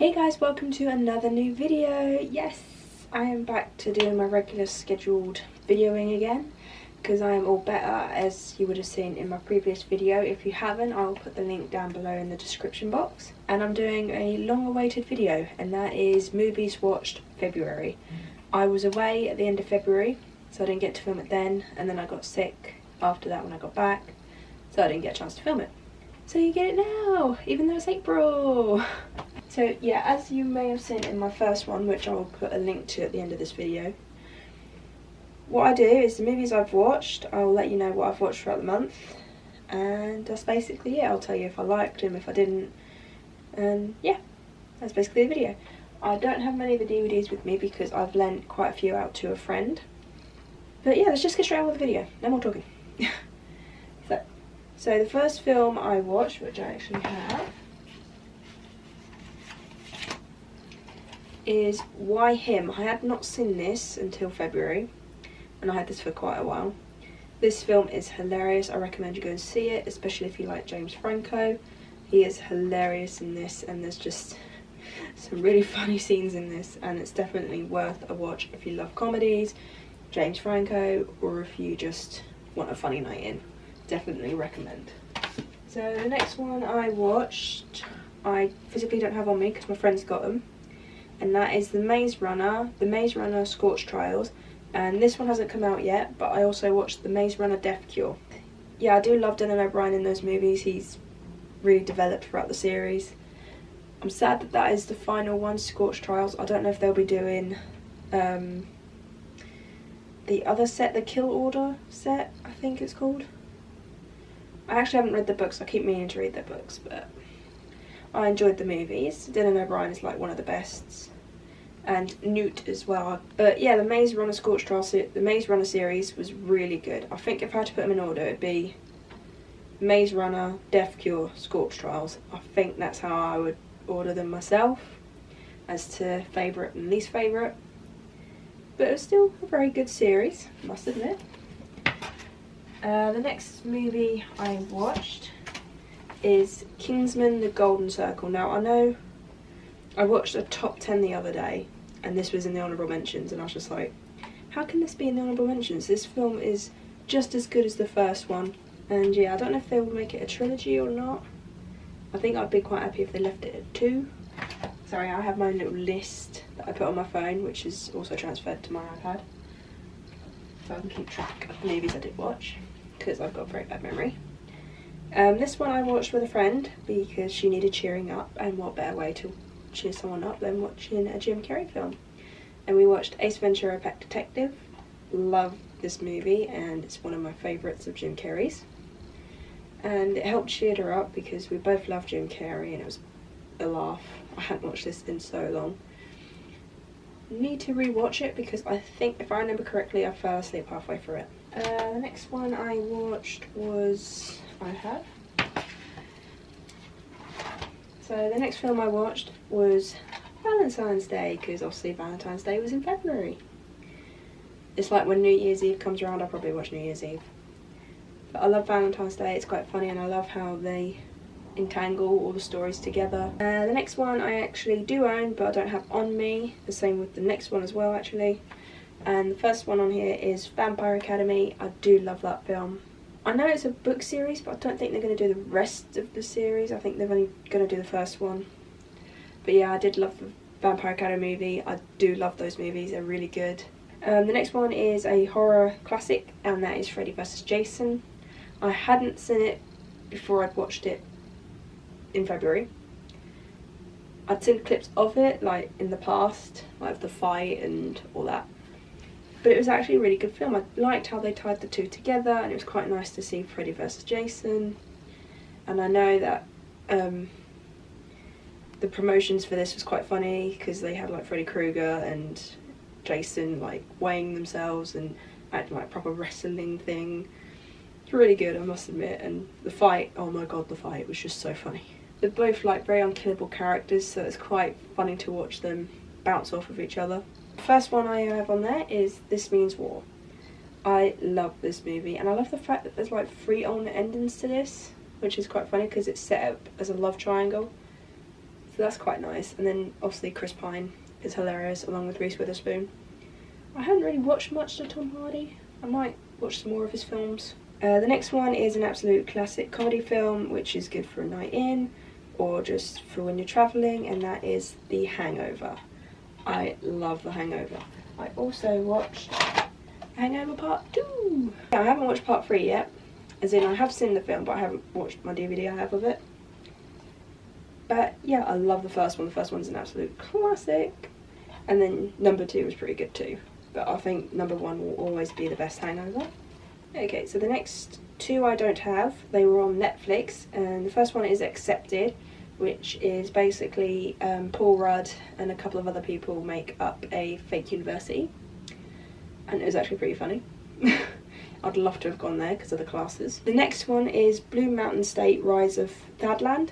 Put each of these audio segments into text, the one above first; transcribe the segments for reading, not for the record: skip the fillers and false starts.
Hey guys, welcome to another new video. Yes, I am back to doing my regular scheduled videoing again because I am all better, as you would have seen in my previous video. If you haven't, I will put the link down below in the description box. And I'm doing a long awaited video, and that is movies watched February. I was away at the end of February, so I didn't get to film it then, and then I got sick after that when I got back, so I didn't get a chance to film it. So you get it now, even though it's April. So yeah, as you may have seen in my first one, which I will put a link to at the end of this video, what I do is the movies I've watched, I'll let you know what I've watched throughout the month, and that's basically it. I'll tell you if I liked them, if I didn't, and yeah, that's basically the video. I don't have many of the DVDs with me because I've lent quite a few out to a friend. But yeah, let's just get straight on with the video, no more talking. So the first film I watched, which I actually have, is Why Him. I had not seen this until February, and I had this for quite a while. This film is hilarious. I recommend you go and see it, especially if you like James Franco. He is hilarious in this, and there's just some really funny scenes in this, and it's definitely worth a watch if you love comedies, James Franco, or if you just want a funny night in. Definitely recommend. So the next one I watched, I physically don't have on me because my friends got them, and that is The Maze Runner Scorch Trials. And this one hasn't come out yet, but I also watched The Maze Runner Death Cure. Yeah, I do love Dylan O'Brien in those movies. He's really developed throughout the series. I'm sad that that is the final one, Scorch Trials. I don't know if they'll be doing the other set, the Kill Order set, I think it's called. I actually haven't read the books. I keep meaning to read their books, but I enjoyed the movies. Dylan O'Brien is like one of the best, and Newt as well. But yeah, the Maze Runner Scorch Trials, the Maze Runner series was really good. I think if I had to put them in order, it'd be Maze Runner, Death Cure, Scorch Trials. I think that's how I would order them myself, as to favourite and least favourite. But it was still a very good series, I must admit. The next movie I watched is Kingsman: The Golden Circle. Now, I know I watched a top 10 the other day, and this was in the honourable mentions, and I was just like, how can this be in the honourable mentions? This film is just as good as the first one. And yeah, I don't know if they will make it a trilogy or not. I think I'd be quite happy if they left it at 2. Sorry, I have my little list that I put on my phone, which is also transferred to my iPad, so I can keep track of the movies I did watch, because I've got a very bad memory. This one I watched with a friend because she needed cheering up, and what better way to cheer someone up than watching a Jim Carrey film. And we watched Ace Ventura: Pet Detective. Love this movie, and it's one of my favourites of Jim Carrey's. And it helped cheer her up because we both love Jim Carrey, and it was a laugh. I hadn't watched this in so long. Need to rewatch it because I think, if I remember correctly, I fell asleep halfway through it. The next one I watched was So the next film I watched was Valentine's Day, because obviously Valentine's Day was in February. It's like when New Year's Eve comes around, I'll probably watch New Year's Eve. But I love Valentine's Day, it's quite funny, and I love how they entangle all the stories together. The next one I actually do own, but I don't have on me. The same with the next one as well, actually. And the first one on here is Vampire Academy. I do love that film. I know it's a book series, but I don't think they're going to do the rest of the series. I think they're only going to do the first one. But yeah, I did love the Vampire Academy movie. I do love those movies, they're really good. The next one is a horror classic, and that is Freddy vs. Jason. I hadn't seen it before I'd watched it in February. I'd seen clips of it like in the past, like the fight and all that, but it was actually a really good film. I liked how they tied the two together, and it was quite nice to see Freddy vs. Jason. And I know that the promotions for this was quite funny because they had like Freddy Krueger and Jason like weighing themselves and acting like proper wrestling thing. It's really good, I must admit. And the fight, oh my god, the fight was just so funny. They're both like very unkillable characters, so it's quite funny to watch them bounce off of each other. The first one I have on there is This Means War. I love this movie, and I love the fact that there's like 3 alternate endings to this, which is quite funny because it's set up as a love triangle. So that's quite nice. And then obviously Chris Pine is hilarious, along with Reese Witherspoon. I haven't really watched much to Tom Hardy. I might watch some more of his films. The next one is an absolute classic comedy film, which is good for a night in or just for when you're travelling, and that is The Hangover. I love The Hangover. I also watched Hangover Part 2. Yeah, I haven't watched Part 3 yet, as in I have seen the film but I haven't watched my DVD I have of it. But yeah, I love the first one. The first one's an absolute classic. And then number 2 was pretty good too. But I think number 1 will always be the best Hangover. Okay, so the next 2 I don't have. They were on Netflix, and the first one is Accepted, which is basically Paul Rudd and a couple of other people make up a fake university. And it was actually pretty funny. I'd love to have gone there because of the classes. The next one is Blue Mountain State, Rise of Thadland.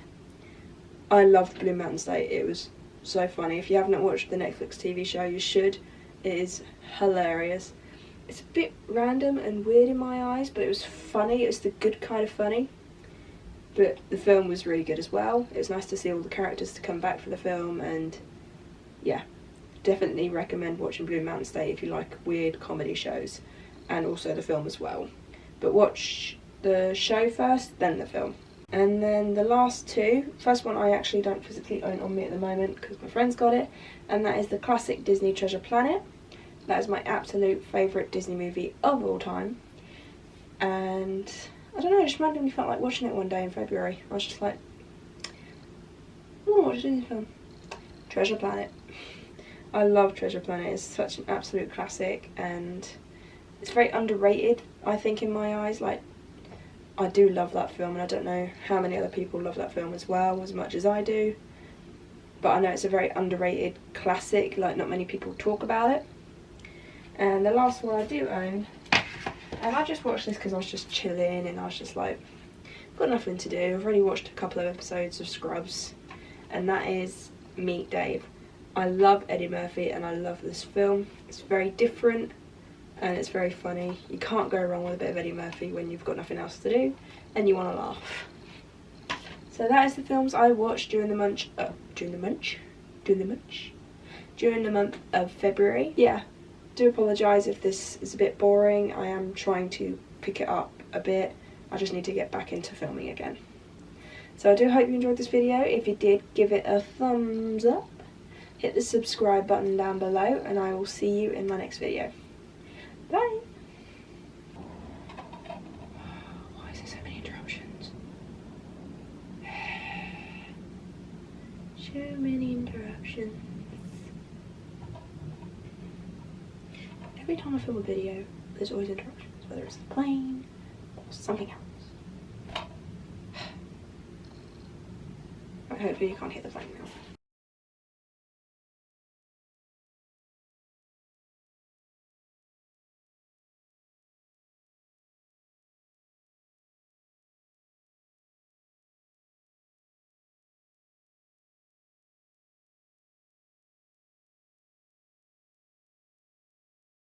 I loved Blue Mountain State. It was so funny. If you haven't watched the Netflix TV show, you should. It is hilarious. It's a bit random and weird in my eyes, but it was funny. It was the good kind of funny. But the film was really good as well. It was nice to see all the characters to come back for the film, and yeah, definitely recommend watching Blue Mountain State if you like weird comedy shows, and also the film as well. But watch the show first, then the film. And then the last 2, first one I actually don't physically own on me at the moment because my friend's got it, and that is the classic Disney Treasure Planet. That is my absolute favourite Disney movie of all time. And I don't know, I just randomly felt like watching it one day in February. I was just like, I want to watch a Disney film. Treasure Planet. I love Treasure Planet. It's such an absolute classic, and it's very underrated, I think, in my eyes. Like, I do love that film, and I don't know how many other people love that film as well, as much as I do. But I know it's a very underrated classic, like not many people talk about it. And the last one I do own, and I just watched this because I was just chilling and I was just like, got nothing to do. I've already watched a couple of episodes of Scrubs, and that is Meet Dave. I love Eddie Murphy and I love this film. It's very different and it's very funny. You can't go wrong with a bit of Eddie Murphy when you've got nothing else to do and you want to laugh. So that is the films I watched during the month of February. Yeah. Do apologise if this is a bit boring. I am trying to pick it up a bit. I just need to get back into filming again. So I do hope you enjoyed this video. If you did, give it a thumbs up. Hit the subscribe button down below, and I will see you in my next video. Bye! Why is there so many interruptions? So many interruptions. Every time I film a video, there's always interruptions, whether it's the plane or something else. Hopefully you can't hear the plane now.